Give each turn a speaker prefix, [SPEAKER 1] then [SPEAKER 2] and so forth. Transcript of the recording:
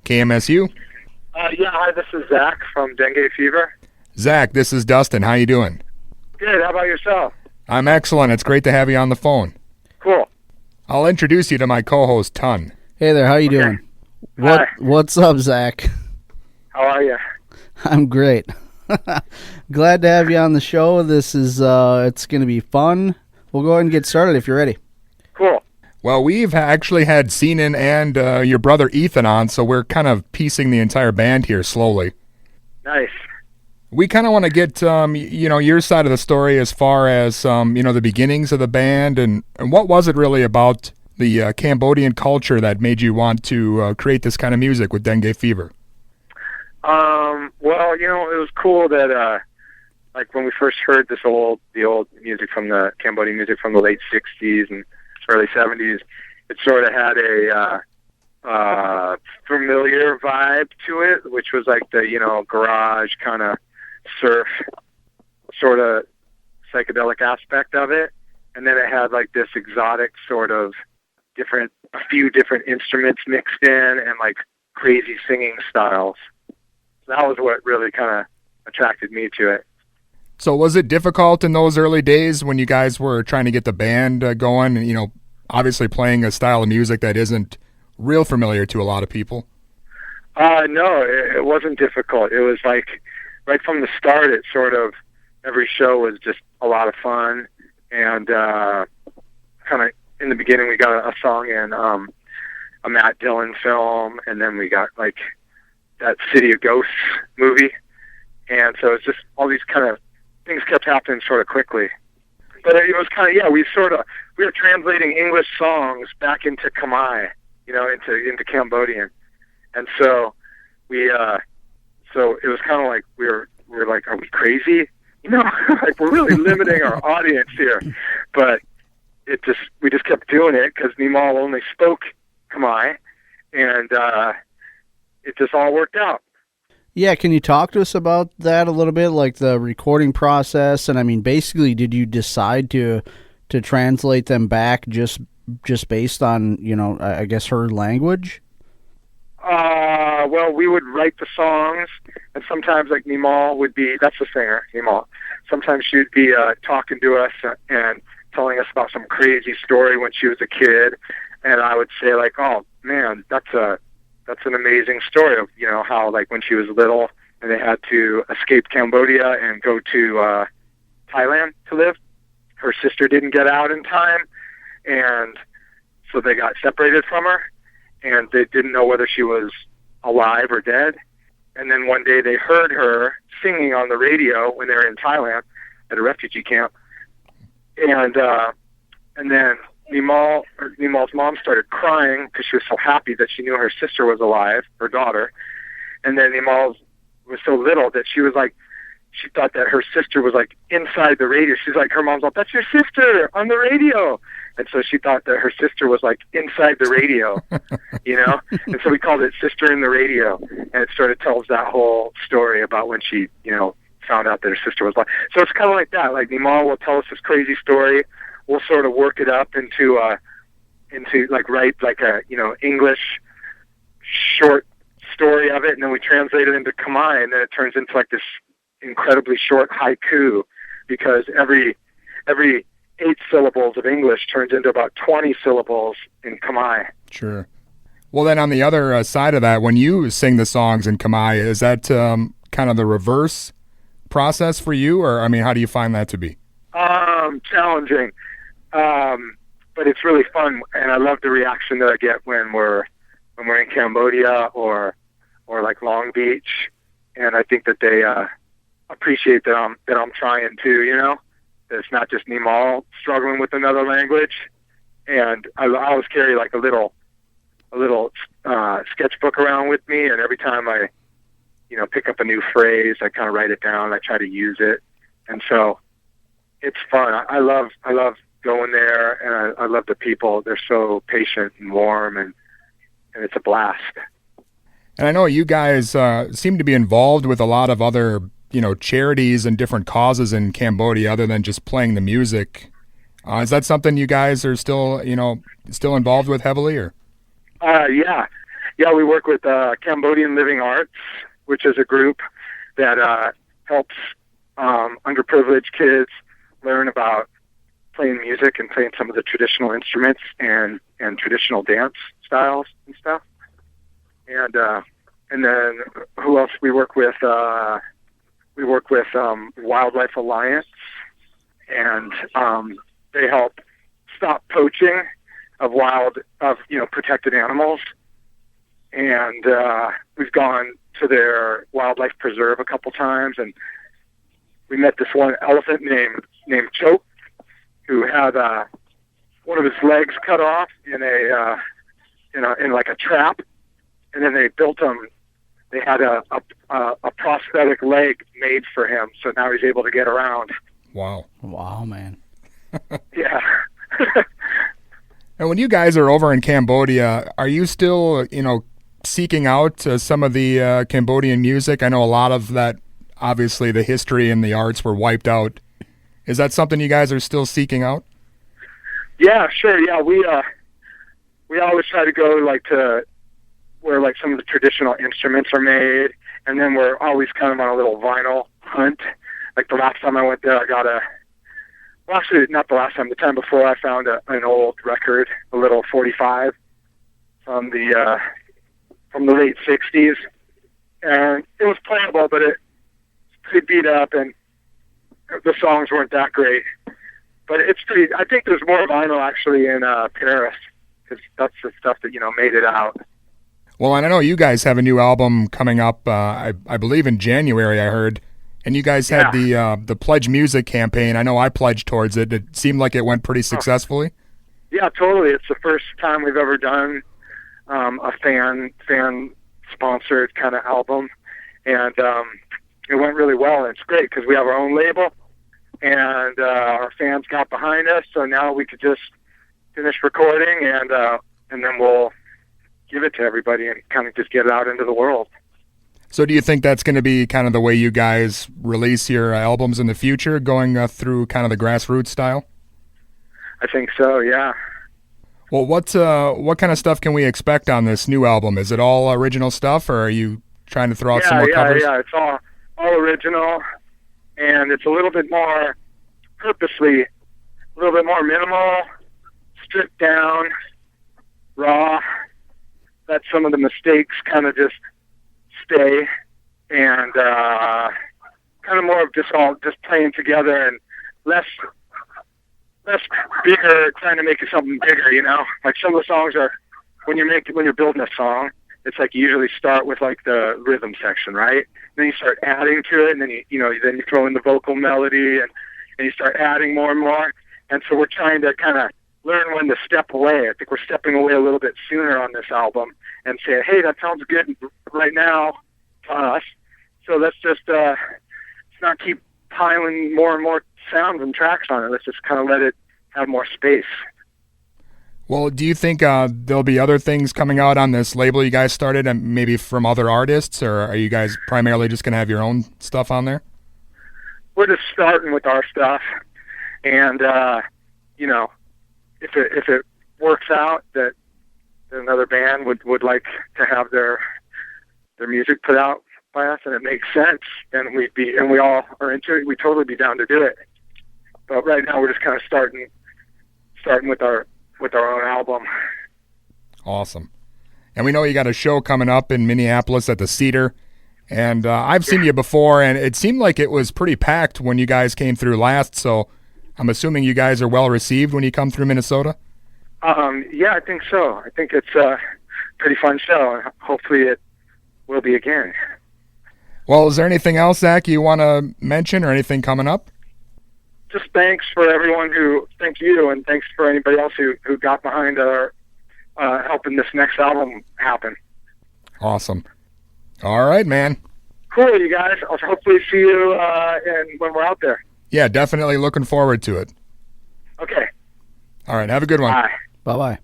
[SPEAKER 1] KMSU.
[SPEAKER 2] Yeah, hi, this is Zac from Dengue Fever.
[SPEAKER 1] Zac, this is Dustin. How you doing?
[SPEAKER 2] Good, how about yourself?
[SPEAKER 1] I'm excellent. It's great to have you on the phone.
[SPEAKER 2] Cool.
[SPEAKER 1] I'll introduce you to my co-host, Ton.
[SPEAKER 3] Hey there, how you doing?
[SPEAKER 2] Hi.
[SPEAKER 3] What's up, Zac?
[SPEAKER 2] How are you?
[SPEAKER 3] I'm great. Glad to have you on the show. This is it's going to be fun. We'll go ahead and get started if you're ready.
[SPEAKER 2] Cool.
[SPEAKER 1] Well, we've actually had Senan and your brother Ethan on, so we're kind of piecing the entire band here slowly.
[SPEAKER 2] Nice.
[SPEAKER 1] We kind of want to get, your side of the story as far as, the beginnings of the band and what was it really about the Cambodian culture that made you want to create this kind of music with Dengue Fever?
[SPEAKER 2] Well, it was cool that, when we first heard the old music from the Cambodian music from the late 60s and early 70s, it sort of had a familiar vibe to it, which was like the, garage kind of surf sort of psychedelic aspect of it. And then it had like this exotic sort of a few different instruments mixed in and like crazy singing styles. So that was what really kind of attracted me to it.
[SPEAKER 1] So was it difficult in those early days when you guys were trying to get the band going and, obviously playing a style of music that isn't real familiar to a lot of people?
[SPEAKER 2] No, it wasn't difficult. It was like right from the start, it sort of, every show was just a lot of fun. And kind of in the beginning, we got a song in a Matt Dillon film, and then we got like that City of Ghosts movie. And so it's just all these kind of things kept happening sort of quickly. But it was kind of, we were translating English songs back into Khmer, into Cambodian. And so so it was kind of like, we were like, are we crazy? Like we're really limiting our audience here. But we just kept doing it because Nimal only spoke Khmer, and it just all worked out.
[SPEAKER 3] Yeah, can you talk to us about that a little bit, like the recording process? And I mean, basically, did you decide to translate them back just based on, I guess her language?
[SPEAKER 2] Well, we would write the songs, and sometimes like Nimal would be, that's the singer, Nimal. Sometimes she'd be talking to us and telling us about some crazy story when she was a kid, and I would say like, oh man, that's an amazing story of, how like when she was little and they had to escape Cambodia and go to Thailand to live. Her sister didn't get out in time, and so they got separated from her, and they didn't know whether she was alive or dead. And then one day they heard her singing on the radio when they were in Thailand at a refugee camp. And then Nimal's mom started crying because she was so happy that she knew her sister was alive, her daughter. And then Nimal was so little that she was like, she thought that her sister was like inside the radio. She's like, her mom's like, that's your sister on the radio. And so she thought that her sister was like inside the radio, And so we called it Sister in the Radio. And it sort of tells that whole story about when she, found out that her sister was alive. So it's kind of like that. Like Nimal will tell us this crazy story. We'll sort of work it up into like write like a, English short story of it. And then we translate it into Khmer, and then it turns into like this incredibly short haiku, because every 8 syllables of English turns into about 20 syllables in Khmer.
[SPEAKER 1] Sure. Well, then on the other side of that, when you sing the songs in Khmer, is that kind of the reverse process for you? Or, I mean, how do you find that to be?
[SPEAKER 2] Challenging. But it's really fun, and I love the reaction that I get when we're in Cambodia or like Long Beach, and I think that they appreciate that I'm trying to, that it's not just Nimal struggling with another language. And I always carry like a little sketchbook around with me, and every time I pick up a new phrase, I kind of write it down. I try to use it, and so it's fun. I love going there, and I love the people. They're so patient and warm, and it's a blast.
[SPEAKER 1] And I know you guys seem to be involved with a lot of other, charities and different causes in Cambodia other than just playing the music. Is that something you guys are still involved with heavily, or?
[SPEAKER 2] Yeah. Yeah, we work with Cambodian Living Arts, which is a group that helps underprivileged kids learn about playing music and playing some of the traditional instruments and traditional dance styles and stuff. And then who else we work with? We work with Wildlife Alliance, and they help stop poaching of protected animals. And we've gone to their wildlife preserve a couple times, and we met this one elephant named Choke, who had one of his legs cut off in like a trap, and then they built him. They had a prosthetic leg made for him, so now he's able to get around.
[SPEAKER 1] Wow,
[SPEAKER 3] man.
[SPEAKER 2] Yeah.
[SPEAKER 1] And when you guys are over in Cambodia, are you still, seeking out some of the Cambodian music? I know a lot of that, obviously, the history and the arts were wiped out. Is that something you guys are still seeking out?
[SPEAKER 2] Yeah, sure. Yeah, we always try to go to where some of the traditional instruments are made, and then we're always kind of on a little vinyl hunt. Like the last time I went there, I got actually not the last time, the time before, I found an old record, a little 45 from the late 60s, and it was playable, but it's pretty beat up, and the songs weren't that great. But it's pretty. I think there's more vinyl actually in Paris, because that's the stuff that made it out.
[SPEAKER 1] Well, and I know you guys have a new album coming up, I believe in January, I heard. And you guys had the Pledge Music campaign. I know I pledged towards it. It seemed like it went pretty successfully.
[SPEAKER 2] Yeah, totally. It's the first time we've ever done a fan-sponsored kind of album. And it went really well. And it's great because we have our own label, and our fans got behind us. So now we could just finish recording, and then we'll give it to everybody and kind of just get it out into the world.
[SPEAKER 1] So do you think that's going to be kind of the way you guys release your albums in the future, going through kind of the grassroots style?
[SPEAKER 2] I think so, yeah.
[SPEAKER 1] Well, what kind of stuff can we expect on this new album? Is it all original stuff, or are you trying to throw out some more covers?
[SPEAKER 2] Yeah, it's all original, and it's a little bit more purposely, a little bit more minimal, stripped down, raw. Let some of the mistakes kind of just stay, and kind of more of just playing together, and less bigger, trying to make it something bigger, Like some of the songs are, when you're building a song, it's like you usually start with like the rhythm section, right? And then you start adding to it, and then you throw in the vocal melody, and you start adding more and more. And so we're trying to kind of learn when to step away. I think we're stepping away a little bit sooner on this album and say, hey, that sounds good right now to us. So let's just let's not keep piling more and more sounds and tracks on it. Let's just kind of let it have more space.
[SPEAKER 1] Well, do you think there'll be other things coming out on this label you guys started, and maybe from other artists, or are you guys primarily just going to have your own stuff on there?
[SPEAKER 2] We're just starting with our stuff, and if it works out that another band would like to have their music put out by us, and it makes sense, then we all are into it, we'd totally be down to do it. But right now we're just kind of starting with our own album.
[SPEAKER 1] Awesome. And we know you got a show coming up in Minneapolis at the Cedar, and I've seen you before, and it seemed like it was pretty packed when you guys came through last, so I'm assuming you guys are well received when you come through Minnesota?
[SPEAKER 2] Yeah, I think so. I think it's a pretty fun show. Hopefully it will be again.
[SPEAKER 1] Well, is there anything else, Zach, you want to mention, or anything coming up?
[SPEAKER 2] Just thanks for everyone thank you, and thanks for anybody else who got behind our helping this next album happen.
[SPEAKER 1] Awesome. All right, man.
[SPEAKER 2] Cool, you guys. I'll hopefully see you when we're out there.
[SPEAKER 1] Yeah, definitely looking forward to it.
[SPEAKER 2] Okay.
[SPEAKER 1] All right, have a good one.
[SPEAKER 2] Bye.
[SPEAKER 3] Bye-bye.